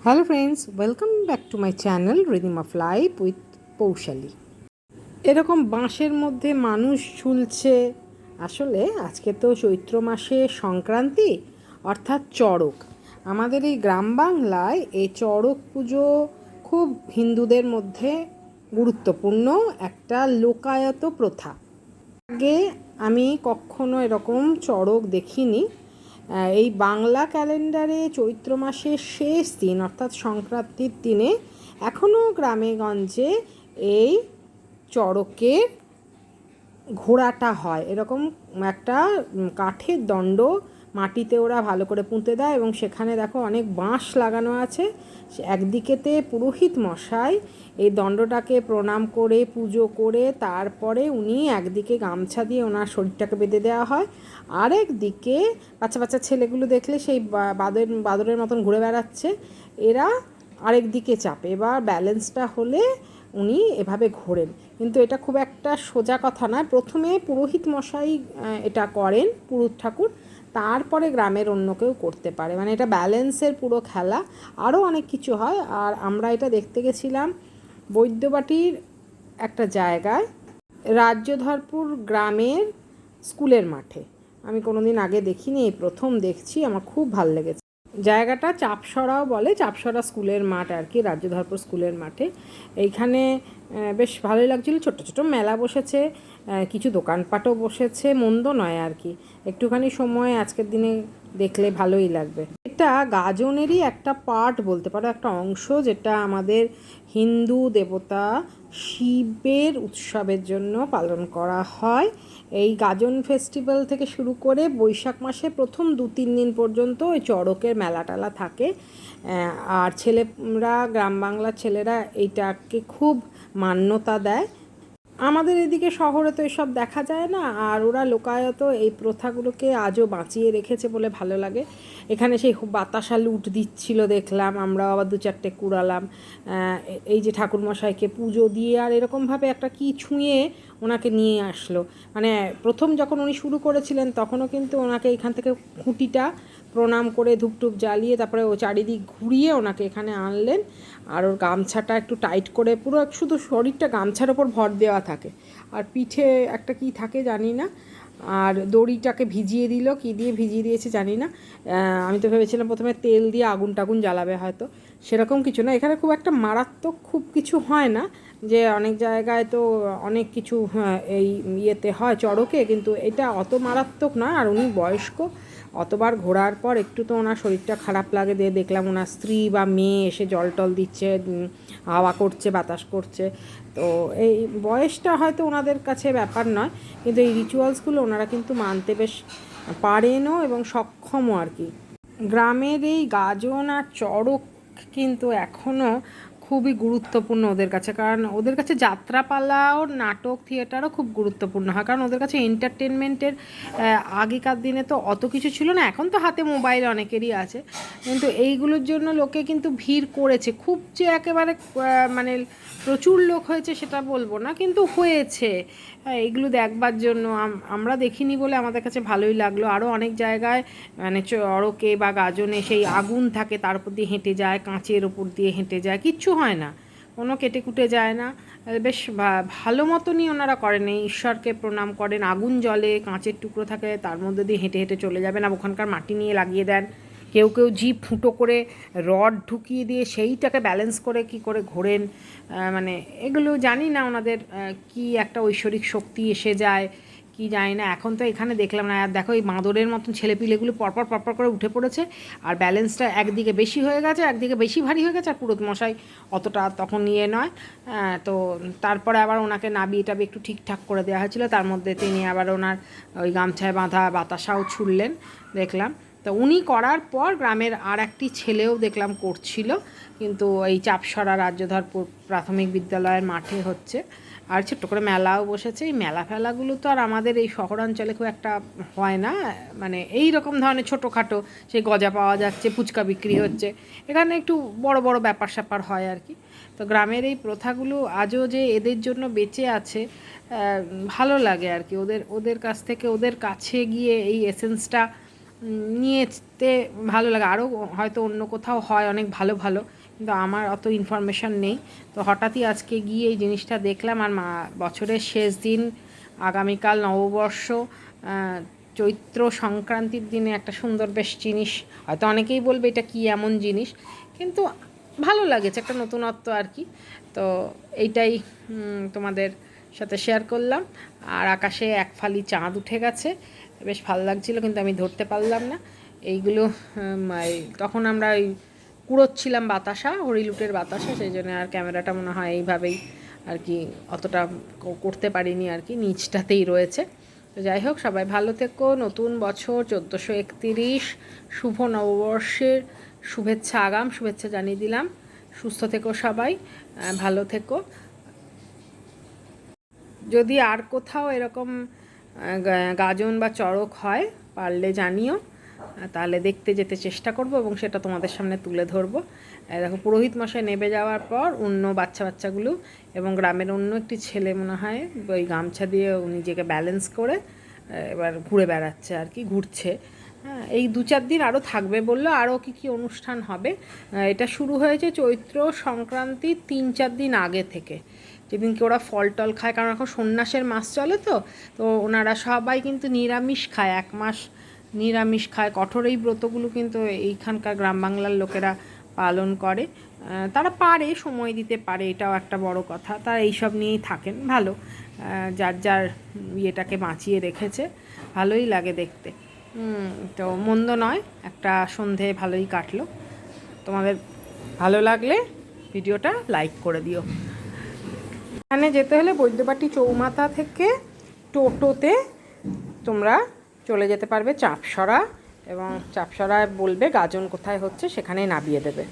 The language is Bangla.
Hello friends, welcome back to my channel rhythm of life with Poushali. এরকম বাঁশের মধ্যে মানুষ ঝুলছে। আসলে আজকে তো চৈত্র মাসে সংক্রান্তি, অর্থাৎ চড়ক। আমাদের এই গ্রাম বাংলায় এই চড়ক পুজো খুব হিন্দুদের মধ্যে গুরুত্বপূর্ণ একটা লোকায়ত প্রথা। আগে আমি কখনো এরকম চড়ক দেখিনি। এই বাংলা ক্যালেন্ডারে চৈত্র মাসের শেষ দিন অর্থাৎ সংক্রান্তির দিনে এখনও গ্রামে গঞ্জে এই চড়কের ঘোড়াটা হয়। এরকম একটা কাঠের দণ্ড মাটিতে ওরা ভালো করে পুঁতে দেয় এবং সেখানে দেখো অনেক বাঁশ লাগানো আছে। একদিকেতে পুরোহিত মশাই এই দণ্ডটাকে প্রণাম করে পুজো করে তারপরে উনি একদিকে গামছা দিয়ে ওনার শরীরটাকে বেঁধে দেওয়া হয়, আরেক দিকে বাচ্চা বাচ্চা ছেলেগুলো দেখলে সেই বাদরের মতন ঘুরে বেড়াচ্ছে, এরা আরেক দিকে চাপে। এবার ব্যালেন্সটা হলে উনি এভাবে ঘোরেন। কিন্তু এটা খুব একটা সোজা কথা নয়। প্রথমে পুরোহিত মশাই এটা করেন, পুরুত ঠাকুর, তারপরে গ্রামের অন্য কেউ করতে পারে। মানে এটা ব্যালেন্সের পুরো খেলা। আরও অনেক কিছু হয়। আর আমরা এটা দেখতে গেছিলাম বৈদ্যবাটির একটা জায়গায়, রাজ্যধরপুর গ্রামের স্কুলের মাঠে। আমি কোনোদিন আগে দেখিনি, এই প্রথম দেখছি, আমার খুব ভালো লেগেছে। জায়গাটা চাপসরাও বলে, চাপসরা স্কুলের মাঠ আর কি, রাজ্যধরপুর স্কুলের মাঠে। এইখানে বেশ ভালোই লাগছিল। ছোট ছোট মেলা বসেছে, কিছু দোকানপাটও বসেছে, মন্দ নয় আর কি। একটুখানি সময় আজকের দিনে দেখলে ভালোই লাগবে। এটা গাজনেরই একটা পার্ট বলতে পারো, একটা অংশ, যেটা আমাদের হিন্দু দেবতা শিবের উৎসবের জন্য পালন করা হয়। এই গাজন ফেস্টিভ্যাল থেকে শুরু করে বৈশাখ মাসে প্রথম 2-3 দিন পর্যন্ত ওই চড়কের মেলা টালা থাকে। আর ছেলেরা, গ্রাম বাংলার ছেলেরা এইটাকে খুব মান্যতা দেয়। আমাদের এদিকে শহরে তো এসব দেখা যায় না, আর ওরা লোকায়ত এই প্রথাগুলোকে আজও বাঁচিয়ে রেখেছে বলে ভালো লাগে। এখানে সেই বাতাসা লুট দিচ্ছিল দেখলাম, আমরাও আবার 2-4টে কুড়ালাম। এই যে ঠাকুরমশাইকে পুজো দিয়ে আর এরকমভাবে একটা কি ছুঁয়ে ওনাকে নিয়ে আসলো। মানে প্রথম যখন উনি শুরু করেছিলেন তখনও কিন্তু ওনাকে এখান থেকে খুঁটিটা প্রণাম করে ধূপটুপ জ্বালিয়ে তারপরে ও চারিদিক ঘুরিয়ে ওনাকে এখানে আনলেন। আর ওর গামছাটা একটু টাইট করে, পুরো শুধু শরীরটা গামছার ওপর ভর দেওয়া থাকে, আর পিঠে একটা কি থাকে জানি না, আর দড়িটাকে ভিজিয়ে দিল, কি দিয়ে ভিজিয়ে দিয়েছে জানি না। আমি তো ভেবেছিলাম প্রথমে তেল দিয়ে আগুন টাগুন জ্বালাবে, হয়তো সেরকম কিছু না। এখানে খুব একটা মারাত্মক খুব কিছু হয় না, যে অনেক জায়গায় তো অনেক কিছু এই ইয়েতে হয় চড়কে, কিন্তু এটা অত মারাত্মক না। আর উনি বয়স্ক, অতবার ঘোরার পর একটু তো ওনার শরীরটা খারাপ লাগে। দিয়ে দেখলাম ওনার স্ত্রী বা মেয়ে এসে জল টল দিচ্ছে, হাওয়া করছে, বাতাস করছে। তো এই বয়সটা হয়তো ওনাদের কাছে ব্যাপার নয়, কিন্তু এই রিচুয়ালসগুলো ওনারা কিন্তু মানতে বেশ পারেনও এবং সক্ষমও আর কি। গ্রামের এই গাজন আর চড়ক কিন্তু এখনও খুবই গুরুত্বপূর্ণ ওদের কাছে, কারণ ওদের কাছে যাত্রাপালাও, নাটক, থিয়েটারও খুব গুরুত্বপূর্ণ হয়, কারণ ওদের কাছে এন্টারটেনমেন্টের আগেকার দিনে তো অত কিছু ছিল না। এখন তো হাতে মোবাইল অনেকেরই আছে, কিন্তু এইগুলোর জন্য লোকে কিন্তু ভিড় করেছে। খুব যে একেবারে মানে প্রচুর লোক হয়েছে সেটা বলবো না, কিন্তু হয়েছে। এগুলো দেখবার জন্য আমরা দেখিনি বলে আমাদের কাছে ভালোই লাগলো। আরও অনেক জায়গায় মানে চড়কে বা গাজনে সেই আগুন থাকে, তার উপর দিয়ে হেঁটে যায়, কাঁচের ওপর দিয়ে হেঁটে যায়, কিচ্ছু হয় না, কোনো কেটে কুটে যায় না। বেশ ভালো মতনই ওনারা করেন। এই ঈশ্বরকে প্রণাম করেন, আগুন জ্বলে, কাঁচের টুকরো থাকে, তার মধ্যে দিয়ে হেঁটে হেঁটে চলে যাবেন। আর ওখানকার মাটি নিয়ে লাগিয়ে দেন। কেউ কেউ জিভ ফুটো করে রড ঢুকিয়ে দিয়ে সেইটাকে ব্যালেন্স করে কি করে ঘোরেন। মানে এগুলো জানি না ওনাদের কি একটা ঐশ্বরিক শক্তি এসে যায় কি জানি না। এখন তো এখানে দেখলাম না। আর দেখো এই বাঁদরের মতন ছেলেপিলেগুলো পরপর পরপর করে উঠে পড়েছে, আর ব্যালেন্সটা একদিকে বেশি হয়ে গেছে, একদিকে বেশি ভারী হয়ে গেছে, আর পুরোহিত মশাই অতটা তখন ইয়ে নয়। তো তারপরে আবার ওনাকে নাবিয়ে টাবিয়ে একটু ঠিকঠাক করে দেওয়া হয়েছিল। তার মধ্যে তিনি আবার ওনার ওই গামছায় বাঁধা বাতাসাও ছুড়লেন দেখলাম। তো উনি করার পর গ্রামের আর একটি ছেলেও দেখলাম করছিল, কিন্তু এই চাপসরা রাজ্যধরপুর প্রাথমিক বিদ্যালয়ের মাঠে হচ্ছে। আর ছোট্ট করে মেলাও বসেছে। এই মেলা ফেলাগুলো তো আর আমাদের এই শহরাঞ্চলে খুব একটা হয় না, মানে এই রকম ধরনের ছোটোখাটো, সেই গজা পাওয়া যাচ্ছে, ফুচকা বিক্রি হচ্ছে, এখানে একটু বড় বড় ব্যাপার স্যাপার হয় আর কি। তো গ্রামের এই প্রথাগুলো আজও যে এদের জন্য বেঁচে আছে, ভালো লাগে আর কি। ওদের ওদের কাছ থেকে, ওদের কাছে গিয়ে এই এসেন্সটা নিয়েতে ভালো লাগে। আরও হয়তো অন্য কোথাও হয় অনেক ভালো ভালো, কিন্তু আমার অত ইনফরমেশান নেই। তো হঠাৎই আজকে গিয়ে এই জিনিসটা দেখলাম। আর বছরের শেষ দিন, আগামীকাল নববর্ষ, চৈত্র সংক্রান্তির দিনে একটা সুন্দর বেশ জিনিস, হয়তো অনেকেই বলবে এটা কি এমন জিনিস, কিন্তু ভালো লাগেছে, একটা নতুনত্ব আর কি। তো এইটাই তোমাদের সাথে শেয়ার করলাম। আর আকাশে এক ফালি চাঁদ উঠে গেছে, বেশ ভালো লাগছিলো, কিন্তু আমি ধরতে পারলাম না এইগুলো। তখন আমরা ওই কুড়োচ্ছিলাম বাতাসা, হরিলুটের বাতাসা, সেই জন্য আর ক্যামেরাটা মনে হয় এইভাবেই আর কি অতটা করতে পারিনি আর কি, নিচটাতেই রয়েছে। তো যাই হোক, সবাই ভালো থেকো। নতুন বছর 1431 শুভ নববর্ষের শুভেচ্ছা, আগাম শুভেচ্ছা জানিয়ে দিলাম। সুস্থ থেকো সবাই, ভালো থেকো। যদি আর কোথাও এরকম গাজন বা চড়ক হয়, পারলে জানিও, তাহলে দেখতে যেতে চেষ্টা করব এবং সেটা তোমাদের সামনে তুলে ধরবো। দেখো, পুরোহিত মশাই নেমে যাওয়ার পর অন্য বাচ্চাগুলো এবং গ্রামের অন্য একটি ছেলে মনে হয় ওই গামছা দিয়ে নিজেকে ব্যালেন্স করে এবার ঘুরে বেড়াচ্ছে আর কি, ঘুরছে। হ্যাঁ, এই 2-4 দিন আরও থাকবে বললো। আরও কী অনুষ্ঠান হবে, এটা শুরু হয়েছে চৈত্র সংক্রান্তি 3-4 দিন আগে থেকে, যেদিনকে ওরা ফল টল খায়, কারণ এখন সন্ন্যাসের মাস চলে। তো ওনারা সবাই কিন্তু নিরামিষ খায়, 1 মাস নিরামিষ খায়। কঠোর এই ব্রতগুলো কিন্তু এইখানকার গ্রাম বাংলার লোকেরা পালন করে। তারা পারে, সময় দিতে পারে, এটাও একটা বড় কথা। তারা এইসব নিয়েই থাকেন, ভালো, যার যার ইয়েটাকে বাঁচিয়ে রেখেছে, ভালোই লাগে দেখতে। তো মন্দ নয়, একটা সন্ধে ভালোই কাটলো। তোমাদের ভালো লাগলে ভিডিওটা লাইক করে দিও। এখানে যেতে হলে বৈদ্যবাটি চৌমাথা থেকে টোটোতে তোমরা চলে যেতে পারবে চাপসরা, এবং চাপসরায় বলবে গাজন কোথায় হচ্ছে, সেখানেই নামিয়ে দেবে।